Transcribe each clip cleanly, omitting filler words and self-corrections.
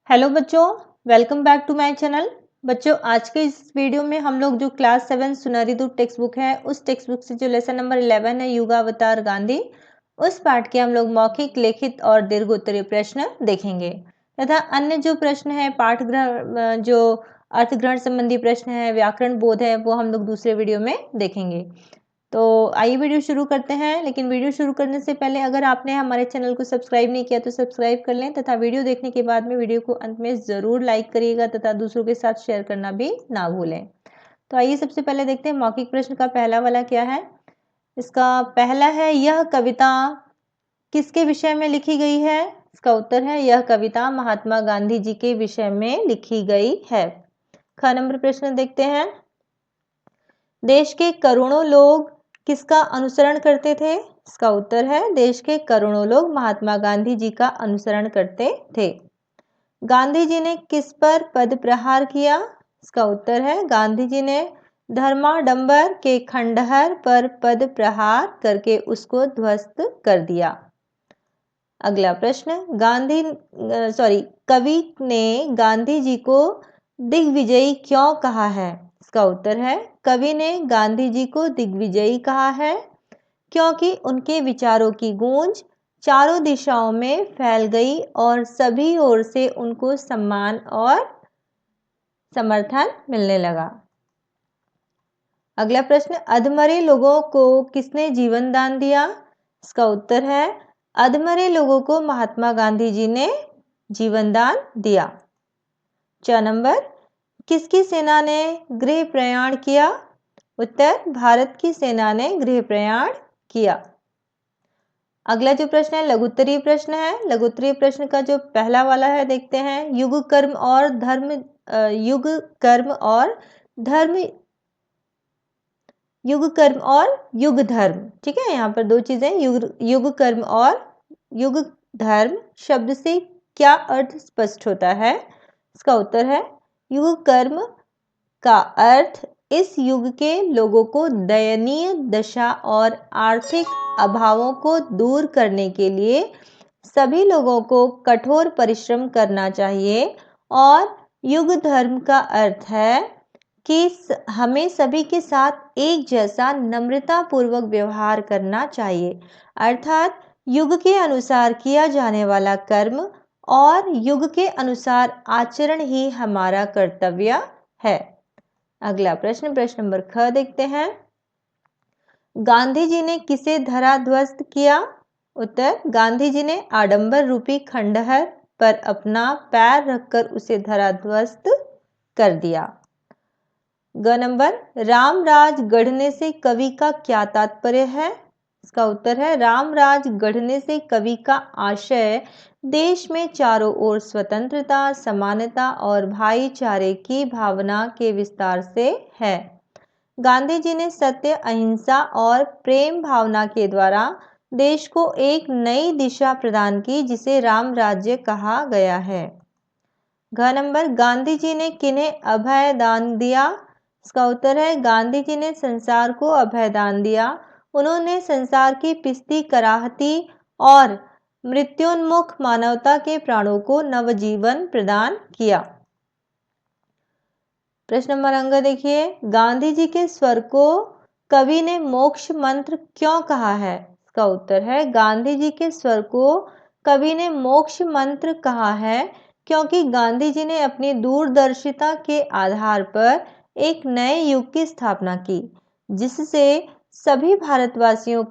Hello बच्चों, welcome back to my channel. बच्चों, आज के इस वीडियो में हम लोग जो क्लास 7 सुनहरी धूप टेक्स्ट बुक है, उस टेक्स्ट बुक से जो लेसन नंबर 11 है युगावतार गांधी, उस पाठ के हम लोग मौखिक, लिखित और दीर्घ उत्तरीय प्रश्न देखेंगे तथा अन्य जो प्रश्न है पाठ ग्रहण जो अर्थ ग्रहण संबंधी प्रश्न है, व्याकरण बोध है, वो हम लोग दूसरे वीडियो में देखेंगे। तो आइए वीडियो शुरू करते हैं। लेकिन वीडियो शुरू करने से पहले अगर आपने हमारे चैनल को सब्सक्राइब नहीं किया तो सब्सक्राइब कर लें तथा वीडियो देखने के बाद में वीडियो को अंत में ज़रूर लाइक करिएगा तथा दूसरों के साथ शेयर करना भी ना भूलें। तो आइए सबसे पहले देखते हैं मौखिक प्रश्न का पहला वाला क्या है। इसका पहला है, यह कविता किसके विषय में लिखी गई है। इसका उत्तर है, यह कविता महात्मा गांधी जी के विषय में लिखी गई है। ख नंबर प्रश्न देखते हैं, देश के करोड़ों लोग किसका अनुसरण करते थे। इसका उत्तर है, देश के करोड़ों लोग महात्मा गांधी जी का अनुसरण करते थे। गांधी जी ने किस पर पद प्रहार किया। इसका उत्तर है, गांधी जी ने धर्माडंबर के खंडहर पर पद प्रहार करके उसको ध्वस्त कर दिया। अगला प्रश्न, कवि ने गांधी जी को दिग्विजयी क्यों कहा है। इसका उत्तर है, कवि ने गांधी जी को दिग्विजयी कहा है क्योंकि उनके विचारों की गूंज चारों दिशाओं में फैल गई और सभी ओर से उनको सम्मान और समर्थन मिलने लगा। अगला प्रश्न, अधमरे लोगों को किसने जीवन दान दिया। इसका उत्तर है, अधमरे लोगों को महात्मा गांधी जी ने जीवन दान दिया। 4 नंबर, किसकी सेना ने गृह प्रयाण किया। उत्तर, भारत की सेना ने गृह प्रयाण किया। अगला जो प्रश्न है लघुत्तरीय प्रश्न है। लघुत्तरीय प्रश्न का जो पहला वाला है देखते हैं, युग कर्म और धर्म युग धर्म। ठीक है, यहाँ पर दो चीजें, युग कर्म और युग धर्म शब्द से क्या अर्थ स्पष्ट होता है। इसका उत्तर है, युग कर्म का अर्थ इस युग के लोगों को दयनीय दशा और आर्थिक अभावों को दूर करने के लिए सभी लोगों को कठोर परिश्रम करना चाहिए। और युग धर्म का अर्थ है कि हमें सभी के साथ एक जैसा नम्रता पूर्वक व्यवहार करना चाहिए, अर्थात युग के अनुसार किया जाने वाला कर्म और युग के अनुसार आचरण ही हमारा कर्तव्य है। अगला प्रश्न, प्रश्न नंबर ख देखते हैं, गांधी जी ने किसे धराध्वस्त किया। उत्तर, गांधी जी ने आडंबर रूपी खंडहर पर अपना पैर रखकर उसे धराध्वस्त कर दिया। ग नंबर, रामराज गढ़ने से कवि का क्या तात्पर्य है। इसका उत्तर है, रामराज गढ़ने से कवि का आशय देश में चारों ओर स्वतंत्रता, समानता और भाईचारे की भावना के विस्तार से है। गांधी जी ने सत्य, अहिंसा और प्रेम भावना के द्वारा देश को एक नई दिशा प्रदान की जिसे राम राज्य कहा गया है। घ नंबर, गांधी जी ने किन्हें अभय दान दिया। इसका उत्तर है, गांधी जी ने संसार को अभय दान दिया। उन्होंने संसार की पिसती, कराहती और मृत्योन्मुख मानवता के प्राणों को नवजीवन प्रदान किया। प्रश्न नंबर अंग देखिए, गांधी जी के स्वर को कवि ने मोक्ष मंत्र क्यों कहा है। इसका उत्तर है, गांधी जी के स्वर को कवि ने मोक्ष मंत्र कहा है क्योंकि गांधी जी ने अपनी दूरदर्शिता के आधार पर एक नए युग की स्थापना की जिससे सभी भारतवासियों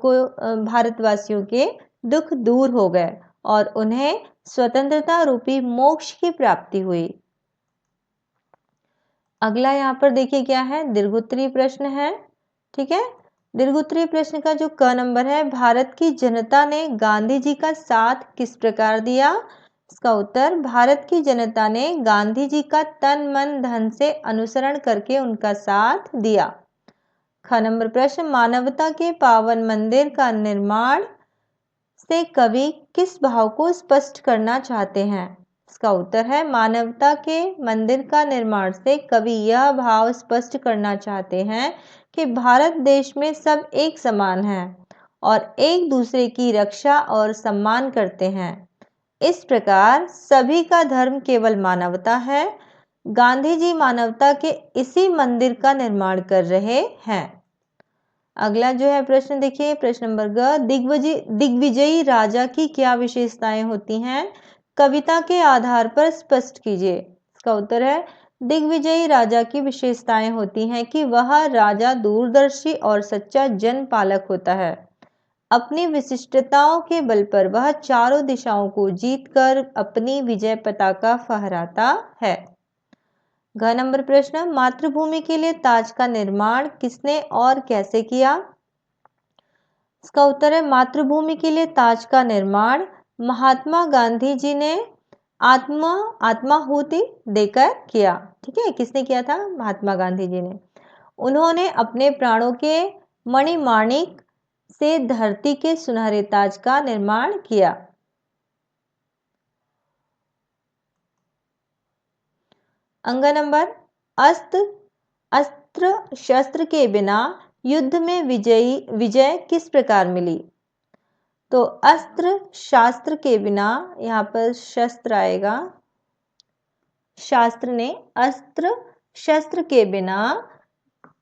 के दुख दूर हो गए और उन्हें स्वतंत्रता रूपी मोक्ष की प्राप्ति हुई। अगला यहाँ पर देखिए क्या है, दीर्घोत्तरीय प्रश्न है। ठीक है, दीर्घोत्तरीय प्रश्न का जो क नंबर है, भारत की जनता ने गांधी जी का साथ किस प्रकार दिया। इसका उत्तर, भारत की जनता ने गांधी जी का तन मन धन से अनुसरण करके उनका साथ दिया। ख नंबर प्रश्न, मानवता के पावन मंदिर का निर्माण से कवि किस भाव को स्पष्ट करना चाहते हैं। इसका उत्तर है, मानवता के मंदिर का निर्माण से कवि यह भाव स्पष्ट करना चाहते हैं कि भारत देश में सब एक समान हैं और एक दूसरे की रक्षा और सम्मान करते हैं। इस प्रकार सभी का धर्म केवल मानवता है। गांधी जी मानवता के इसी मंदिर का निर्माण कर रहे हैं। अगला जो है प्रश्न देखिए, प्रश्न नंबर ग, दिग्विजयी राजा की क्या विशेषताएं होती हैं? कविता के आधार पर स्पष्ट कीजिए। इसका उत्तर है, दिग्विजयी राजा की विशेषताएं होती हैं कि वह राजा दूरदर्शी और सच्चा जनपालक होता है। अपनी विशिष्टताओं के बल पर वह चारों दिशाओं को जीतकर अपनी विजय पताका फहराता है। घ नंबर प्रश्न, मातृभूमि के लिए ताज का निर्माण किसने और कैसे किया? इसका उत्तर है, मातृभूमि के लिए ताज का निर्माण महात्मा गांधी जी ने आत्माहुति देकर किया। ठीक है, किसने किया था? महात्मा गांधी जी ने। उन्होंने अपने प्राणों के मणिमाणिक से धरती के सुनहरे ताज का निर्माण किया। अंग नंबर, अस्त्र शस्त्र के बिना युद्ध में विजय किस प्रकार मिली? तो अस्त्र शास्त्र के बिना, यहाँ पर शस्त्र आएगा, शास्त्र ने, अस्त्र शस्त्र के बिना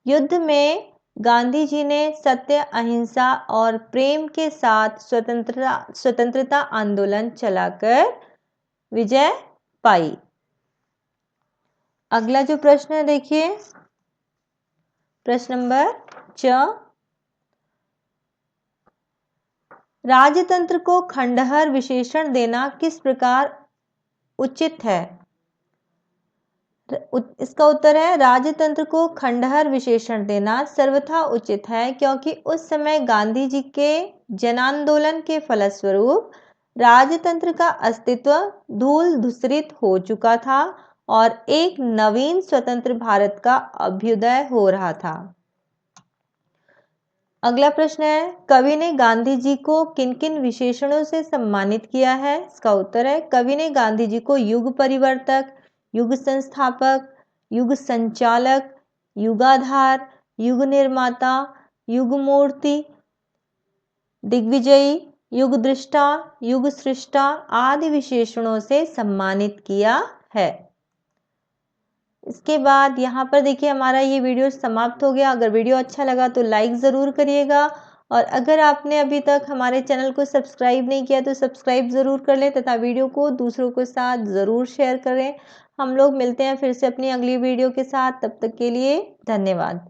युद्ध में गांधी जी ने सत्य, अहिंसा और प्रेम के साथ स्वतंत्रता आंदोलन चलाकर विजय पाई। अगला जो प्रश्न है देखिए, प्रश्न नंबर च, राजतंत्र को खंडहर विशेषण देना किस प्रकार उचित है? इसका उत्तर है, राजतंत्र को खंडहर विशेषण देना सर्वथा उचित है, क्योंकि उस समय गांधी जी के जनांदोलन के फलस्वरूप राजतंत्र का अस्तित्व धूल धूसरित हो चुका था और एक नवीन स्वतंत्र भारत का अभ्युदय हो रहा था। अगला प्रश्न है, कवि ने गांधी जी को किन किन विशेषणों से सम्मानित किया है? इसका उत्तर है, कवि ने गांधी जी को युग परिवर्तक, युग संस्थापक, युग संचालक, युगाधार, युग निर्माता, युग मूर्ति, दिग्विजयी, युग दृष्टा, युग सृष्टा आदि विशेषणों से सम्मानित किया है। इसके बाद यहाँ पर देखिए हमारा ये वीडियो समाप्त हो गया। अगर वीडियो अच्छा लगा तो लाइक ज़रूर करिएगा, और अगर आपने अभी तक हमारे चैनल को सब्सक्राइब नहीं किया तो सब्सक्राइब ज़रूर कर लें तथा वीडियो को दूसरों के साथ ज़रूर शेयर करें। हम लोग मिलते हैं फिर से अपनी अगली वीडियो के साथ, तब तक के लिए धन्यवाद।